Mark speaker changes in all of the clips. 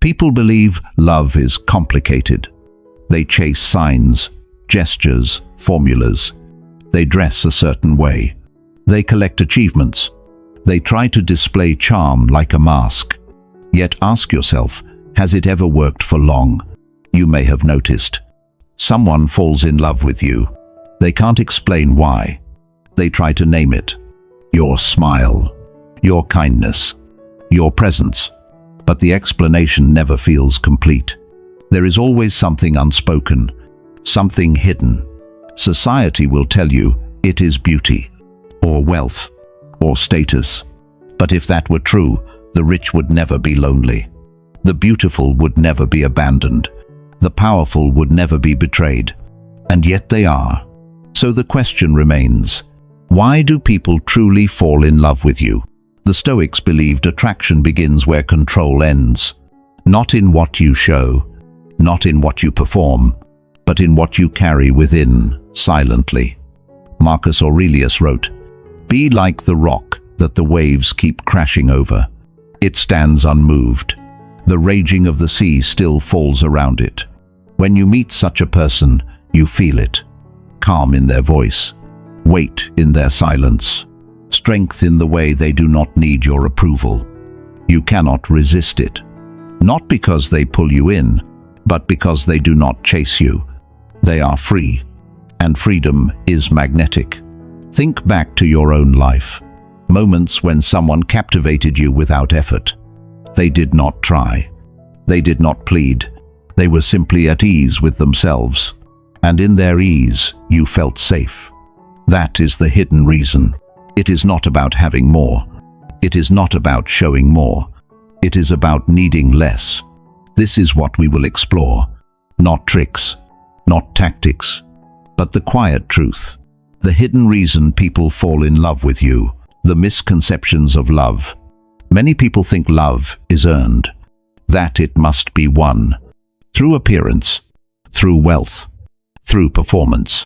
Speaker 1: People believe love is complicated. They chase signs, gestures, formulas. They dress a certain way. They collect achievements. They try to display charm like a mask. Yet ask yourself, has it ever worked for long? You may have noticed. Someone falls in love with you. They can't explain why. They try to name it. Your smile, your kindness, your presence. But the explanation never feels complete. There is always something unspoken, something hidden. Society will tell you it is beauty, or wealth, or status. But if that were true, the rich would never be lonely. The beautiful would never be abandoned. The powerful would never be betrayed. And yet they are. So the question remains, why do people truly fall in love with you? The Stoics believed attraction begins where control ends. Not in what you show, not in what you perform, but in what you carry within, silently. Marcus Aurelius wrote, "Be like the rock that the waves keep crashing over. It stands unmoved. The raging of the sea still falls around it. When you meet such a person, you feel it. Calm in their voice, weight in their silence, strength in the way they do not need your approval. You cannot resist it. Not because they pull you in, but because they do not chase you. They are free, and freedom is magnetic." Think back to your own life. Moments when someone captivated you without effort. They did not try. They did not plead. They were simply at ease with themselves. And in their ease, you felt safe. That is the hidden reason. It is not about having more. It is not about showing more. It is about needing less. This is what we will explore. Not tricks, not tactics, but the quiet truth. The hidden reason people fall in love with you. The misconceptions of love. Many people think love is earned, that it must be won. Through appearance, through wealth, through performance.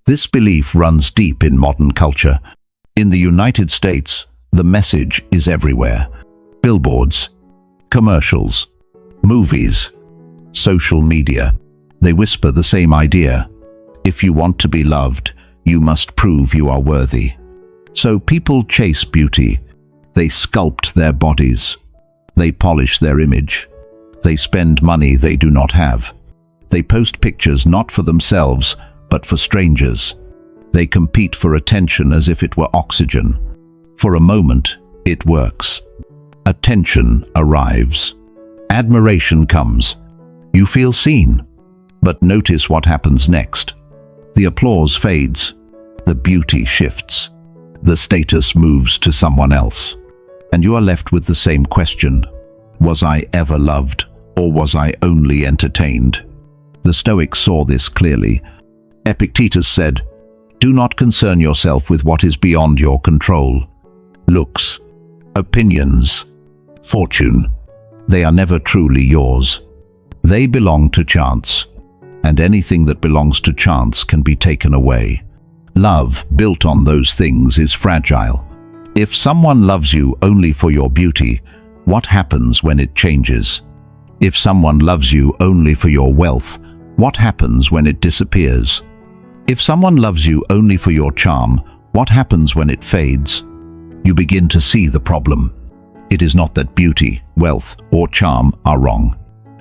Speaker 1: This belief runs deep in modern culture. In the United States, the message is everywhere. Billboards, commercials, movies, social media. They whisper the same idea. If you want to be loved, you must prove you are worthy. So people chase beauty. They sculpt their bodies. They polish their image. They spend money they do not have. They post pictures not for themselves, but for strangers. They compete for attention as if it were oxygen. For a moment, it works. Attention arrives. Admiration comes. You feel seen. But notice what happens next. The applause fades. The beauty shifts. The status moves to someone else. And you are left with the same question. Was I ever loved, or was I only entertained? The Stoics saw this clearly. Epictetus said, "Do not concern yourself with what is beyond your control. Looks, opinions, fortune, they are never truly yours. They belong to chance, and anything that belongs to chance can be taken away. Love built on those things is fragile. If someone loves you only for your beauty, what happens when it changes? If someone loves you only for your wealth, what happens when it disappears? If someone loves you only for your charm, what happens when it fades? You begin to see the problem. It is not that beauty, wealth, or charm are wrong.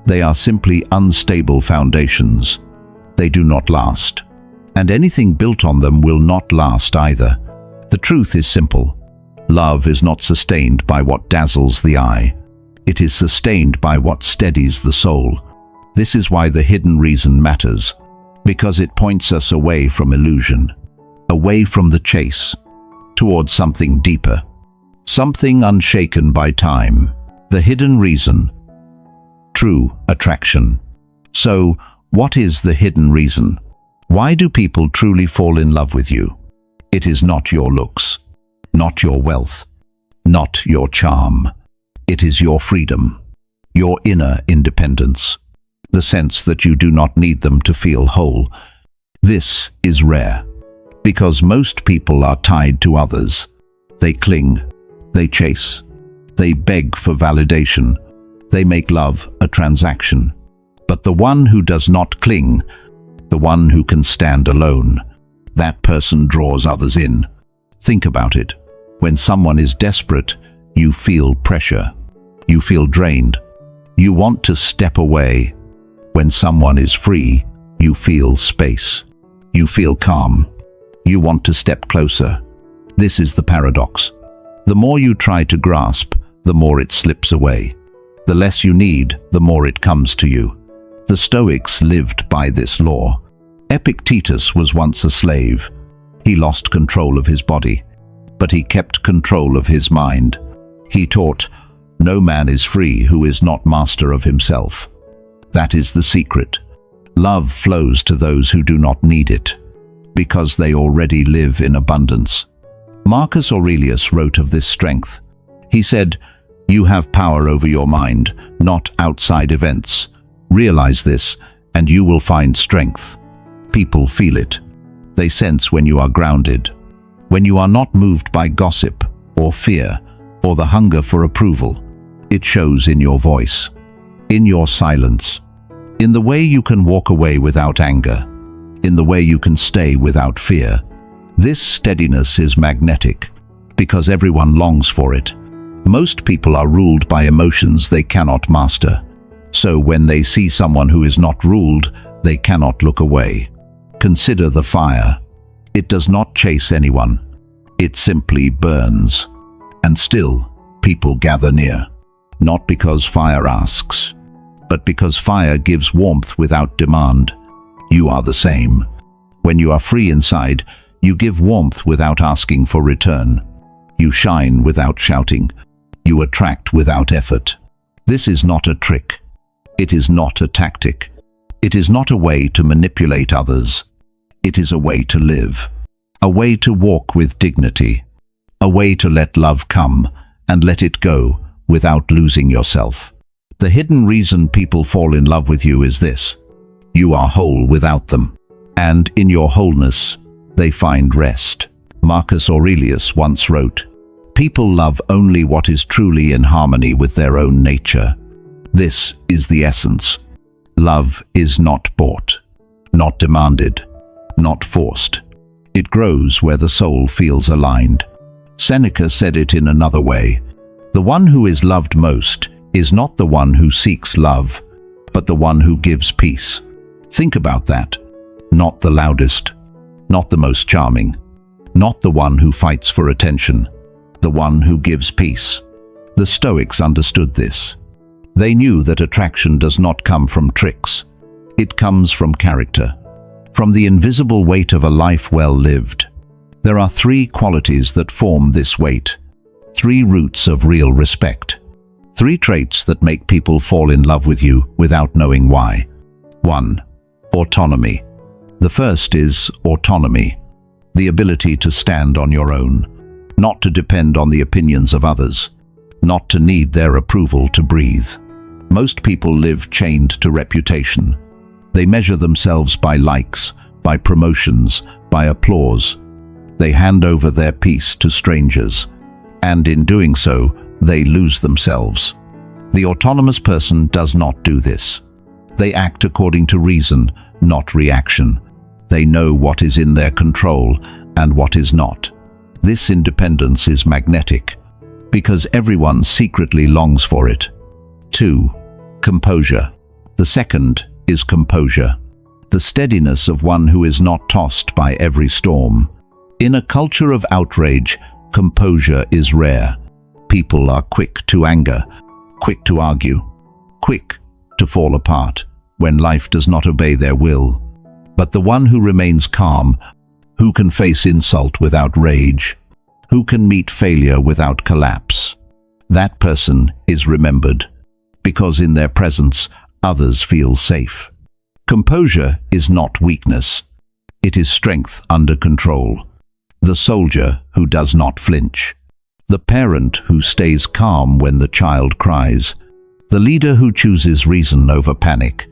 Speaker 1: They are simply unstable foundations. They do not last. And anything built on them will not last either. The truth is simple. Love is not sustained by what dazzles the eye. It is sustained by what steadies the soul. This is why the hidden reason matters, because it points us away from illusion, away from the chase, towards something deeper, something unshaken by time. The hidden reason. True attraction. So, what is the hidden reason? Why do people truly fall in love with you? It is not your looks, not your wealth, not your charm. It is your freedom, your inner independence, the sense that you do not need them to feel whole. This is rare, because most people are tied to others. They cling, they chase, they beg for validation, They make love a transaction. But the one who does not cling, the one who can stand alone, that person draws others in. Think about it. When someone is desperate, you feel pressure. You feel drained. You want to step away. When someone is free, you feel space. You feel calm. You want to step closer. This is the paradox. The more you try to grasp, the more it slips away. The less you need, the more it comes to you. The Stoics lived by this law. Epictetus was once a slave. He lost control of his body, but he kept control of his mind. He taught, "No man is free who is not master of himself." That is the secret. Love flows to those who do not need it, because they already live in abundance. Marcus Aurelius wrote of this strength. He said, "You have power over your mind, not outside events. Realize this, and you will find strength." People feel it. They sense when you are grounded, when you are not moved by gossip or fear or the hunger for approval. It shows in your voice, in your silence, in the way you can walk away without anger, in the way you can stay without fear. This steadiness is magnetic, because everyone longs for it. Most people are ruled by emotions they cannot master. So when they see someone who is not ruled, they cannot look away. Consider the fire. It does not chase anyone. It simply burns. And still, people gather near. Not because fire asks, but because fire gives warmth without demand. You are the same. When you are free inside, you give warmth without asking for return. You shine without shouting. You attract without effort. This is not a trick. It is not a tactic. It is not a way to manipulate others. It is a way to live. A way to walk with dignity. A way to let love come and let it go without losing yourself. The hidden reason people fall in love with you is this: you are whole without them. And in your wholeness, they find rest. Marcus Aurelius once wrote, "People love only what is truly in harmony with their own nature." This is the essence. Love is not bought, not demanded, not forced. It grows where the soul feels aligned. Seneca said it in another way: "The one who is loved most is not the one who seeks love, but the one who gives peace." Think about that. Not the loudest, not the most charming, not the one who fights for attention, the one who gives peace. The Stoics understood this. They knew that attraction does not come from tricks. It comes from character, from the invisible weight of a life well lived. There are three qualities that form this weight, three roots of real respect, three traits that make people fall in love with you without knowing why. 1. Autonomy. The first is autonomy, the ability to stand on your own, not to depend on the opinions of others, not to need their approval to breathe. Most people live chained to reputation. They measure themselves by likes, by promotions, by applause. They hand over their peace to strangers, and in doing so, they lose themselves. The autonomous person does not do this. They act according to reason, not reaction. They know what is in their control and what is not. This independence is magnetic, because everyone secretly longs for it. 2. Composure. The second is composure, the steadiness of one who is not tossed by every storm. In a culture of outrage, composure is rare. People are quick to anger, quick to argue, quick to fall apart when life does not obey their will. But the one who remains calm, who can face insult without rage, who can meet failure without collapse, that person is remembered, because in their presence, others feel safe. Composure is not weakness. It is strength under control. The soldier who does not flinch. The parent who stays calm when the child cries. The leader who chooses reason over panic.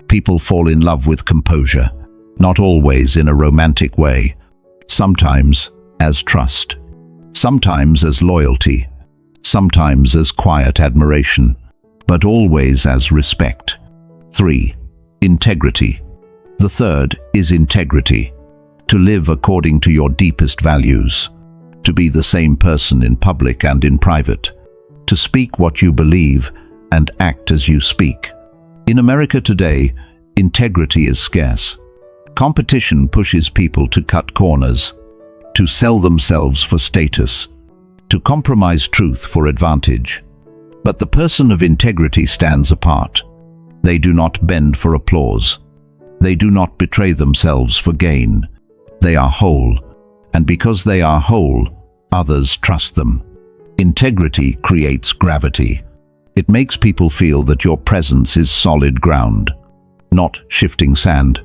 Speaker 1: People fall in love with composure, not always in a romantic way. Sometimes as trust. Sometimes as loyalty. Sometimes as quiet admiration. but always as respect. 3. Integrity. The third is integrity. To live according to your deepest values. To be the same person in public and in private. To speak what you believe and act as you speak. In America today, integrity is scarce. Competition pushes people to cut corners, to sell themselves for status, to compromise truth for advantage. But the person of integrity stands apart. They do not bend for applause. They do not betray themselves for gain. They are whole, and because they are whole, others trust them. Integrity creates gravity. It makes people feel that your presence is solid ground, not shifting sand.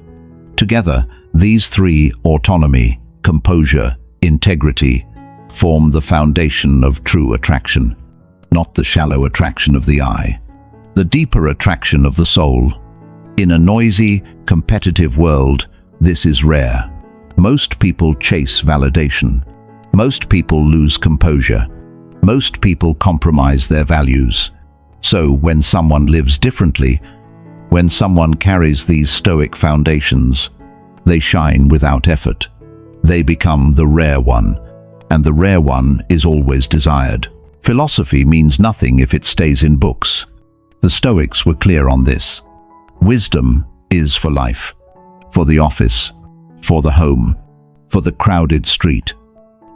Speaker 1: Together, these three, autonomy, composure, integrity, form the foundation of true attraction, not the shallow attraction of the eye, the deeper attraction of the soul. In a noisy, competitive world, this is rare. Most people chase validation. Most people lose composure. Most people compromise their values. So when someone lives differently, when someone carries these Stoic foundations, they shine without effort. They become the rare one, and the rare one is always desired. Philosophy means nothing if it stays in books. The Stoics were clear on this. Wisdom is for life, for the office, for the home, for the crowded street.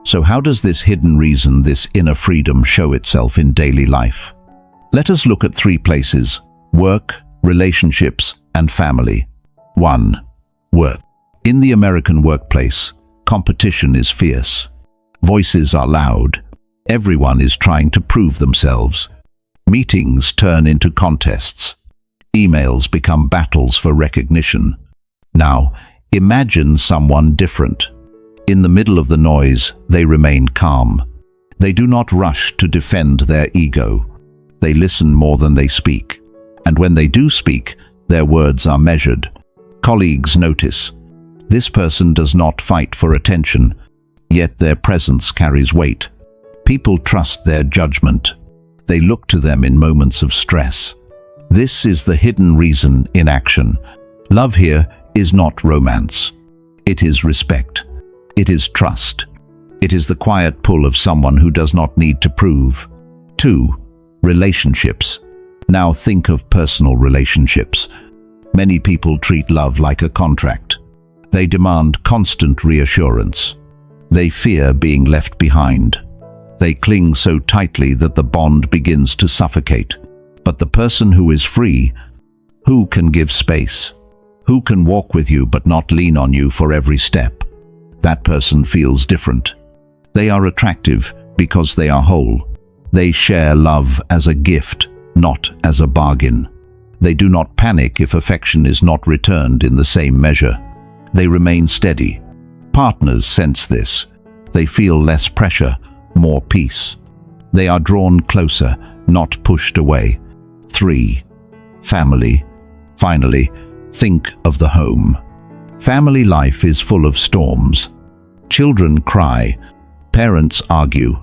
Speaker 1: So how does this hidden reason, this inner freedom, show itself in daily life? Let us look at 3 places: work, relationships, and family. 1. Work. In the American workplace, competition is fierce. Voices are loud. Everyone is trying to prove themselves. Meetings turn into contests. Emails become battles for recognition. Now, imagine someone different. In the middle of the noise, they remain calm. They do not rush to defend their ego. They listen more than they speak. And when they do speak, their words are measured. Colleagues notice. This person does not fight for attention, yet their presence carries weight. People trust their judgment. They look to them in moments of stress. This is the hidden reason in action. Love here is not romance. It is respect. It is trust. It is the quiet pull of someone who does not need to prove. 2. Relationships. Now think of personal relationships. Many people treat love like a contract. They demand constant reassurance. They fear being left behind. They cling so tightly that the bond begins to suffocate. But the person who is free, who can give space, who can walk with you but not lean on you for every step, that person feels different. They are attractive because they are whole. They share love as a gift, not as a bargain. They do not panic if affection is not returned in the same measure. They remain steady. Partners sense this. They feel less pressure, more peace. They are drawn closer, not pushed away. 3. Family. Finally, think of the home. Family life is full of storms. Children cry. Parents argue.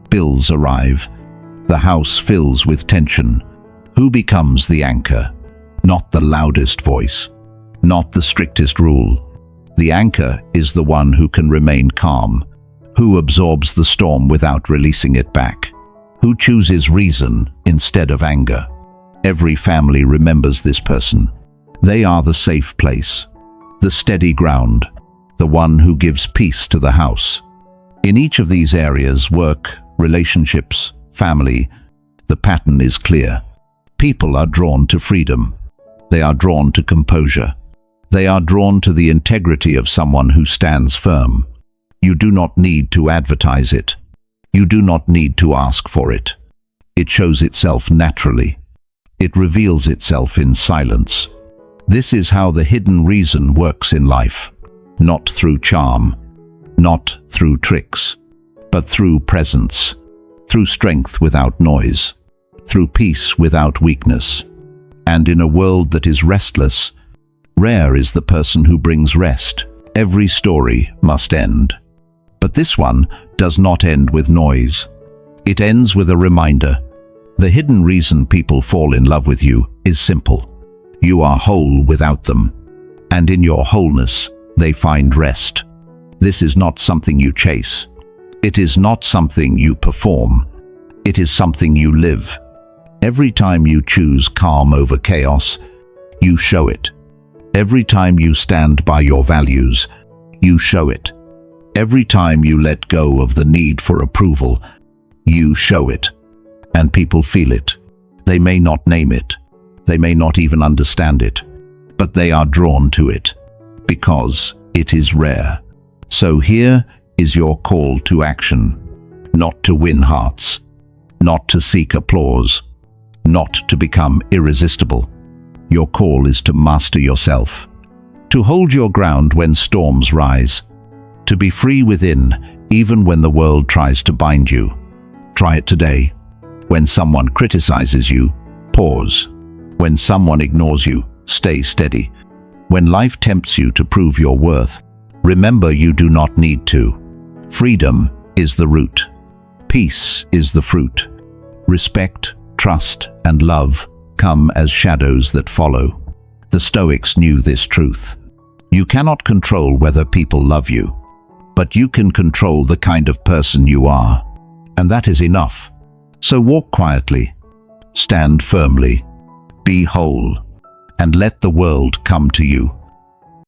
Speaker 1: Bills arrive. The house fills with tension. Who becomes the anchor? Not the loudest voice. Not the strictest rule. The anchor is the one who can remain calm. Who absorbs the storm without releasing it back. Who chooses reason instead of anger. Every family remembers this person. They are the safe place, the steady ground, the one who gives peace to the house. In each of these areas, work, relationships, family, the pattern is clear. People are drawn to freedom. They are drawn to composure. They are drawn to the integrity of someone who stands firm. You do not need to advertise it. You do not need to ask for it. It shows itself naturally. It reveals itself in silence. This is how the hidden reason works in life. Not through charm, not through tricks, but through presence, through strength without noise, through peace without weakness. And in a world that is restless, rare is the person who brings rest. Every story must end. But this one does not end with noise. It ends with a reminder. The hidden reason people fall in love with you is simple. You are whole without them, and in your wholeness, they find rest. This is not something you chase. It is not something you perform. It is something you live. Every time you choose calm over chaos, you show it. Every time you stand by your values, you show it. Every time you let go of the need for approval, you show it. And people feel it. They may not name it. They may not even understand it. But they are drawn to it, because it is rare. So here is your call to action. Not to win hearts. Not to seek applause. Not to become irresistible. Your call is to master yourself. To hold your ground when storms rise. To be free within, even when the world tries to bind you. Try it today. When someone criticizes you, pause. When someone ignores you, stay steady. When life tempts you to prove your worth, remember you do not need to. Freedom is the root. Peace is the fruit. Respect, trust, and love come as shadows that follow. The Stoics knew this truth. You cannot control whether people love you, but you can control the kind of person you are. And that is enough. So walk quietly, stand firmly, be whole, and let the world come to you.